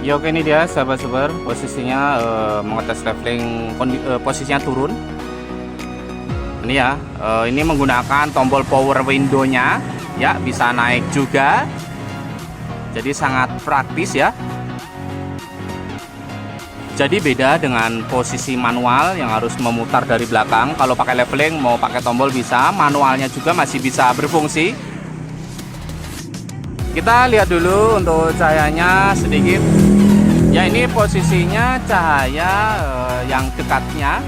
Ya oke, ini dia sahabat-sahabat posisinya mengetes leveling posisinya turun. Ini ya, ini menggunakan tombol power window-nya ya, bisa naik juga. Jadi sangat praktis ya. Jadi beda dengan posisi manual yang harus memutar dari belakang. Kalau pakai leveling mau pakai tombol bisa, manualnya juga masih bisa berfungsi. Kita lihat dulu untuk cahayanya sedikit. Ya, ini posisinya cahaya yang dekatnya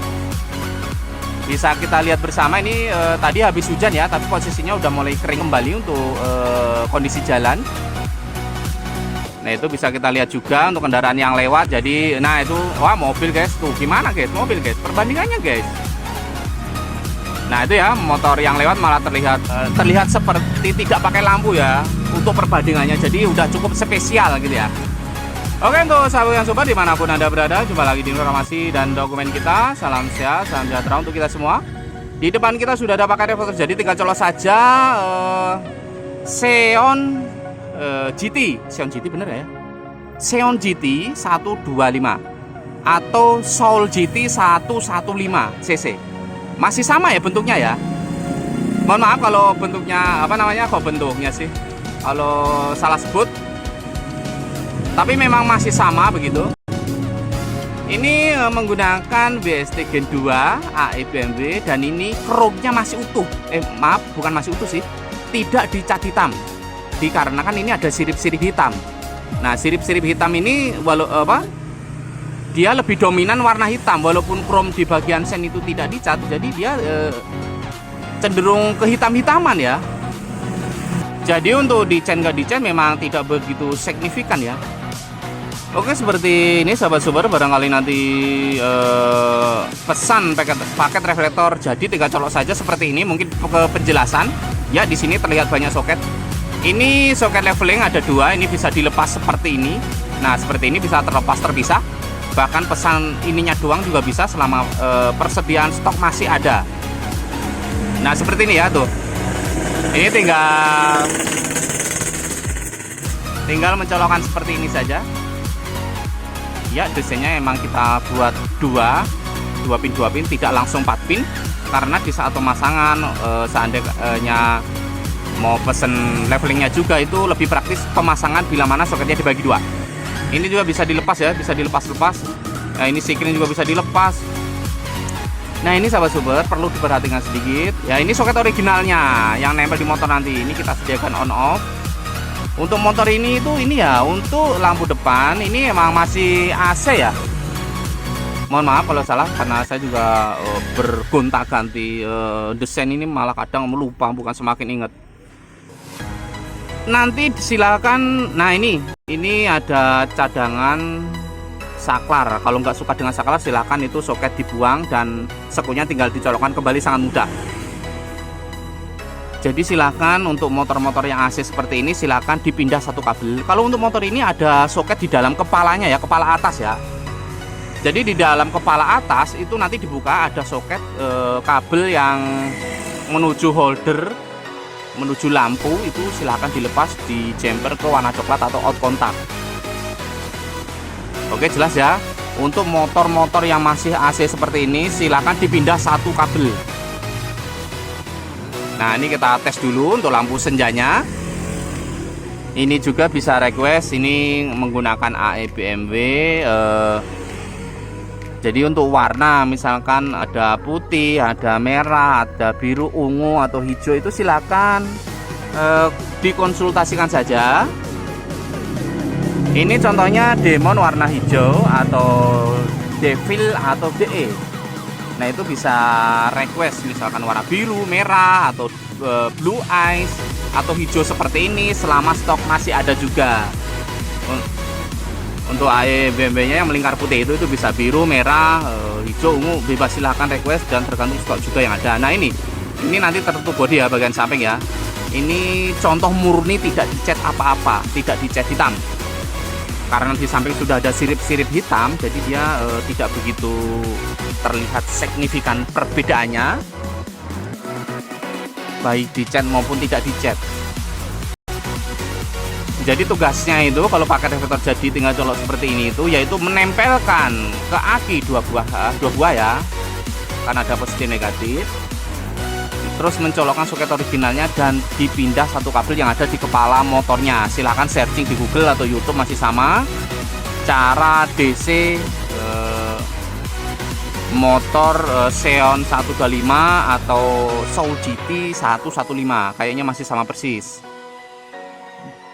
bisa kita lihat bersama. Ini tadi habis hujan ya, tapi posisinya udah mulai kering kembali untuk kondisi jalan. Nah, itu bisa kita lihat juga untuk kendaraan yang lewat. Jadi, nah itu, wah mobil guys, tuh gimana guys, mobil guys, perbandingannya guys. Nah itu ya, motor yang lewat malah terlihat seperti tidak pakai lampu ya untuk perbandingannya. Jadi udah cukup spesial gitu ya. Oke, untuk sahabat yang sobat dimanapun Anda berada, jumpa lagi di informasi dan dokumen kita. Salam sehat, salam sejahtera untuk kita semua. Di depan kita sudah ada pakai revolver, jadi tinggal colok saja Xeon GT. Xeon GT bener ya? Xeon GT 125 atau Soul GT 115 cc. Masih sama ya bentuknya ya. Mohon maaf kalau bentuknya apa namanya, kok bentuknya sih kalau salah sebut. Tapi memang masih sama begitu. Ini menggunakan BST Gen 2 AE BMW dan ini chrome-nya masih utuh. Maaf, bukan masih utuh sih. Tidak dicat hitam. Dikarenakan ini ada sirip-sirip hitam. Nah, sirip-sirip hitam ini dia lebih dominan warna hitam, walaupun chrome di bagian sen itu tidak dicat, jadi dia cenderung kehitam-hitaman ya. Jadi untuk dicen nggak dicen memang tidak begitu signifikan ya. Oke, seperti ini sahabat super, barangkali nanti pesan paket reflektor jadi tinggal colok saja seperti ini. Mungkin ke penjelasan ya, di sini terlihat banyak soket. Ini soket leveling ada dua, ini bisa dilepas seperti ini. Nah seperti ini bisa terlepas terpisah. Bahkan pesan ininya doang juga bisa selama persediaan stok masih ada. Nah seperti ini ya tuh. Ini tinggal mencolokkan seperti ini saja. Ya, desainnya emang kita buat dua pin, tidak langsung 4 pin, karena di saat pemasangan seandainya mau pesen levelingnya juga itu lebih praktis pemasangan bila mana soketnya dibagi dua. Ini juga bisa dilepas ya, bisa dilepas-lepas. Nah ini sikring juga bisa dilepas. Nah ini sahabat super perlu diperhatikan sedikit ya, ini soket originalnya yang nempel di motor nanti. Ini kita sediakan on off. Untuk motor ini ya, untuk lampu depan ini emang masih AC ya. Mohon maaf kalau salah, karena saya juga bergonta-ganti desain ini, malah kadang melupa bukan semakin ingat. Nanti silakan. Nah ini ada cadangan saklar. Kalau nggak suka dengan saklar silakan itu soket dibuang dan sekunya tinggal dicolokkan kembali, sangat mudah. Jadi silakan untuk motor-motor yang AC seperti ini silakan dipindah satu kabel. Kalau untuk motor ini ada soket di dalam kepalanya ya, kepala atas ya. Jadi di dalam kepala atas itu nanti dibuka ada soket kabel yang menuju holder, menuju lampu, itu silahkan dilepas di jumper ke warna coklat atau out kontak. Oke, jelas ya. Untuk motor-motor yang masih AC seperti ini silahkan dipindah satu kabel. Nah ini kita tes dulu untuk lampu senjanya. Ini juga bisa request, ini menggunakan AE BMW. Jadi untuk warna misalkan ada putih, ada merah, ada biru, ungu atau hijau, itu silakan dikonsultasikan saja. Ini contohnya Demon warna hijau atau Devil atau DE. Nah itu bisa request misalkan warna biru, merah, atau blue eyes atau hijau seperti ini selama stok masih ada juga. Untuk AE BMW nya yang melingkar putih itu bisa biru, merah, hijau, ungu, bebas silahkan request dan tergantung stok juga yang ada. Nah ini nanti tertutup bodi ya, bagian samping ya. Ini contoh murni tidak dicat apa-apa, tidak dicat hitam. Karena di samping sudah ada sirip-sirip hitam, jadi dia tidak begitu terlihat signifikan perbedaannya, baik dicat maupun tidak dicat. Jadi tugasnya itu kalau pakai reflektor jadi tinggal colok seperti ini itu, yaitu menempelkan ke aki dua buah ya, karena ada positif negatif. Terus mencolokkan soket originalnya dan dipindah satu kabel yang ada di kepala motornya. Silahkan searching di Google atau YouTube, masih sama cara DC motor Xeon 125 atau Soul GT 115, kayaknya masih sama persis.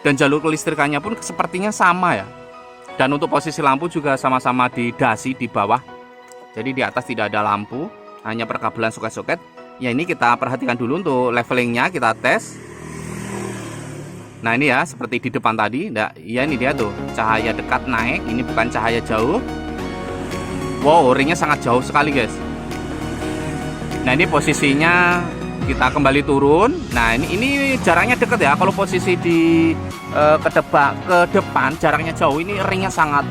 Dan jalur kelistrikannya pun sepertinya sama ya. Dan untuk posisi lampu juga sama-sama di dasi di bawah. Jadi di atas tidak ada lampu, hanya perkabelan soket-soket. Ya ini kita perhatikan dulu untuk levelingnya, kita tes. Nah ini ya seperti di depan tadi. Nah, ya ini dia tuh, cahaya dekat naik, ini bukan cahaya jauh. Wow, ringnya sangat jauh sekali guys. Nah ini posisinya kita kembali turun. Nah ini jaraknya dekat ya. Kalau posisi di ke depan jaraknya jauh, ini ringnya sangat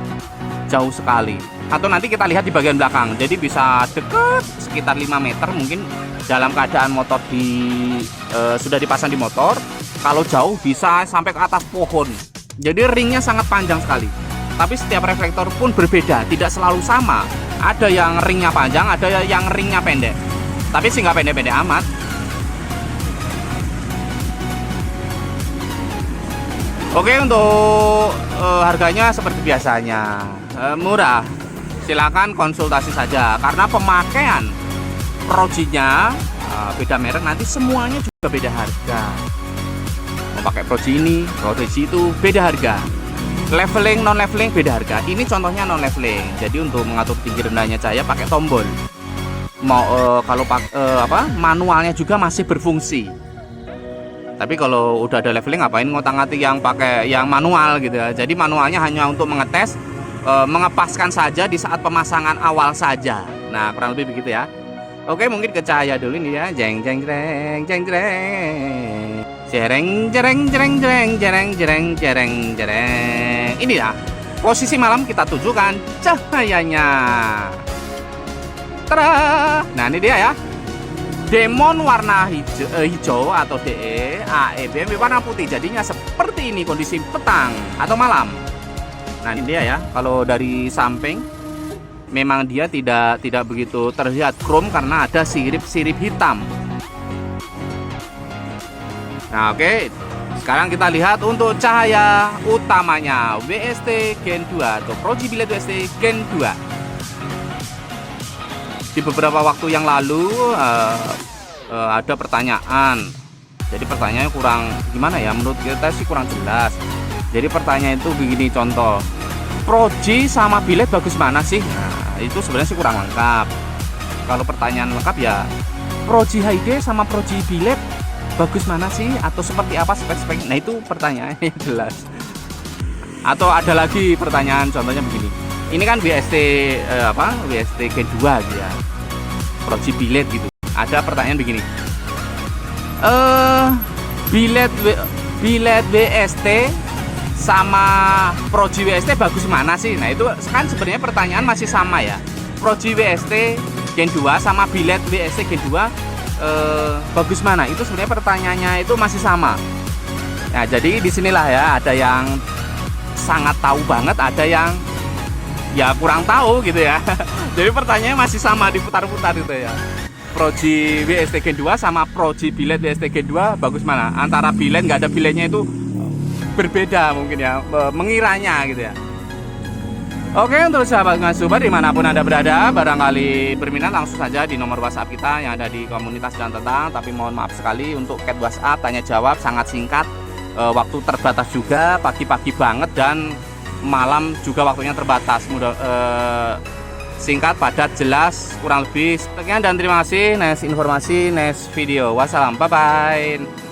jauh sekali. Atau nanti kita lihat di bagian belakang. Jadi bisa dekat sekitar 5 meter mungkin dalam keadaan motor sudah dipasang di motor. Kalau jauh bisa sampai ke atas pohon. Jadi ringnya sangat panjang sekali. Tapi setiap reflektor pun berbeda, tidak selalu sama. Ada yang ringnya panjang, ada yang ringnya pendek. Tapi sih nggak pendek-pendek amat. Oke, untuk harganya seperti biasanya murah. Silakan konsultasi saja karena pemakaian Proji-nya beda merek, nanti semuanya juga beda harga. Mau pakai Proji ini, Proji itu beda harga. Leveling, non leveling beda harga. Ini contohnya non leveling. Jadi untuk mengatur tinggi rendahnya cahaya pakai tombol. Mau kalau manualnya juga masih berfungsi. Tapi kalau udah ada leveling ngapain ngotak-ngatik yang pakai yang manual gitu ya. Jadi manualnya hanya untuk mengetes, mengepaskan saja di saat pemasangan awal saja. Nah kurang lebih begitu ya. Oke, mungkin ke cahaya dulu ini ya. Jeng jeng jreng jeng jreng. Jereng jereng jereng jereng jereng jereng jereng jereng. Ini ya. Posisi malam kita tujukan cahayanya. Tada. Nah, ini dia ya. Demon warna hijau atau DE, AE, BMW warna putih. Jadinya seperti ini kondisi petang atau malam. Nah, ini dia ya. Kalau dari samping memang dia tidak begitu terlihat chrome karena ada sirip-sirip hitam. Nah, oke. Sekarang kita lihat untuk cahaya utamanya WST Gen 2 atau Proji Billet WST Gen 2. Di beberapa waktu yang lalu ada pertanyaan. Jadi pertanyaannya kurang gimana ya, menurut kita sih kurang jelas. Jadi pertanyaan itu begini, contoh, Proji sama Billet bagus mana sih? Nah itu sebenarnya sih kurang lengkap. Kalau pertanyaan lengkap ya Proji HD sama Proji Billet bagus mana sih, atau seperti apa spek-spek. Nah itu pertanyaannya jelas. Atau ada lagi pertanyaan contohnya begini, ini kan WST WST Gen 2 gitu ya, Proji Billet gitu. Ada pertanyaan begini, Billet WST sama Proji WST bagus mana sih? Nah itu kan sebenarnya pertanyaan masih sama ya. Proji WST Gen 2 sama Billet WST Gen 2 bagus mana? Itu sebenarnya pertanyaannya itu masih sama. Nah jadi disinilah ya, ada yang sangat tahu banget, ada yang ya kurang tahu gitu ya. Jadi pertanyaannya masih sama, diputar-putar gitu ya. Proji WST Gen 2 sama Proji Billet WST Gen 2 bagus mana? Antara Billet nggak ada Billetnya itu berbeda mungkin ya, mengiranya gitu ya. Oke, untuk sahabat Ngasubar dimanapun Anda berada, barangkali berminat langsung saja di nomor WhatsApp kita yang ada di komunitas Jalan Tetang. Tapi mohon maaf sekali untuk chat WhatsApp tanya jawab sangat singkat, waktu terbatas juga, pagi-pagi banget dan malam juga waktunya terbatas. Singkat, padat, jelas, kurang lebih sekian dan terima kasih. Next informasi, next video. Wassalam, bye bye.